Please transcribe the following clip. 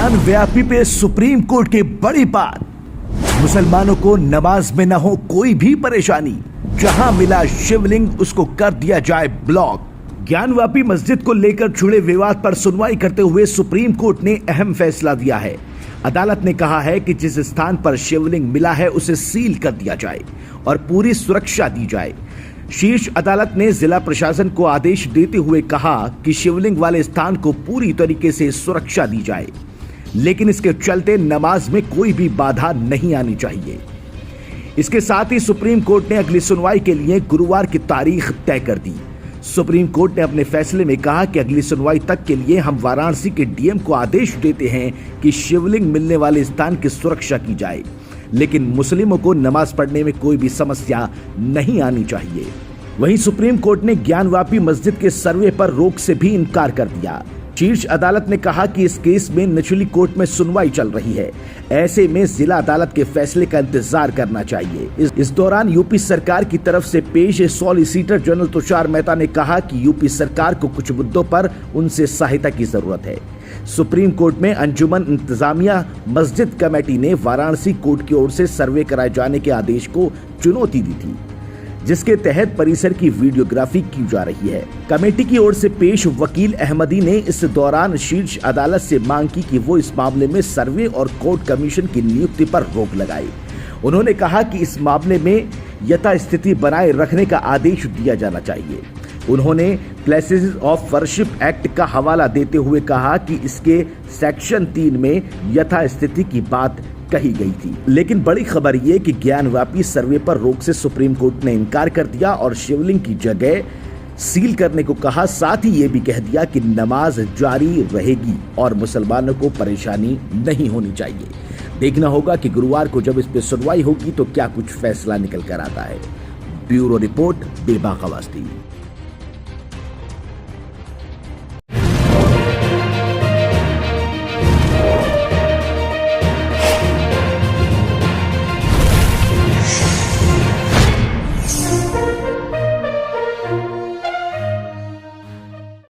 ज्ञान व्यापी पे सुप्रीम कोर्ट की बड़ी बात। मुसलमानों को नमाज में न हो कोई भी परेशानी, जहां मिला शिवलिंग उसको कर दिया जाए ब्लॉक। ज्ञानवापी मस्जिद को लेकर जुड़े विवाद पर सुनवाई करते हुए सुप्रीम कोर्ट ने अहम फैसला दिया है। अदालत ने कहा है कि जिस स्थान पर शिवलिंग मिला है उसे सील कर दिया जाए और पूरी सुरक्षा दी जाए। शीर्ष अदालत ने जिला प्रशासन को आदेश देते हुए कहा कि शिवलिंग वाले स्थान को पूरी तरीके से सुरक्षा दी जाए, लेकिन इसके चलते नमाज में कोई भी बाधा नहीं आनी चाहिए। इसके साथ ही सुप्रीम कोर्ट ने अगली सुनवाई के लिए गुरुवार की तारीख तय कर दी। सुप्रीम कोर्ट ने अपने फैसले में कहा कि अगली सुनवाई तक के लिए हम वाराणसी के डीएम को आदेश देते हैं कि शिवलिंग मिलने वाले स्थान की सुरक्षा की जाए, लेकिन मुस्लिमों को नमाज पढ़ने में कोई भी समस्या नहीं आनी चाहिए। वहीं सुप्रीम कोर्ट ने ज्ञानवापी मस्जिद के सर्वे पर रोक से भी इनकार कर दिया। शीर्ष अदालत ने कहा कि इस केस में निचली कोर्ट में सुनवाई चल रही है, ऐसे में जिला अदालत के फैसले का इंतजार करना चाहिए। इस दौरान यूपी सरकार की तरफ से पेश सॉलिसिटर जनरल तुषार मेहता ने कहा कि यूपी सरकार को कुछ मुद्दों पर उनसे सहायता की जरूरत है। सुप्रीम कोर्ट में अंजुमन इंतजामिया मस्जिद कमेटी ने वाराणसी कोर्ट की ओर से सर्वे कराए जाने के आदेश को चुनौती दी थी, जिसके तहत परिसर की वीडियोग्राफी की जा रही है। कमेटी की ओर से पेश वकील अहमदी ने इस दौरान शीर्ष अदालत से मांग की कि वो इस मामले में सर्वे और कोर्ट कमीशन की नियुक्ति पर रोक लगाए। उन्होंने कहा कि इस मामले में यथास्थिति बनाए रखने का आदेश दिया जाना चाहिए। उन्होंने प्लेसेस ऑफ वर्शिप एक्ट का हवाला देते हुए कहा कि इसके सेक्शन 3 में यथास्थिति की बात कही गई थी। लेकिन बड़ी खबर ये कि ज्ञानवापी सर्वे पर रोक से सुप्रीम कोर्ट ने इनकार कर दिया और शिवलिंग की जगह सील करने को कहा। साथ ही ये भी कह दिया कि नमाज जारी रहेगी और मुसलमानों को परेशानी नहीं होनी चाहिए। देखना होगा कि गुरुवार को जब इस पे सुनवाई होगी तो क्या कुछ फैसला निकल कर आता है। ब्यूरो रिपोर्ट, बेबाक आवाज़ टीवी।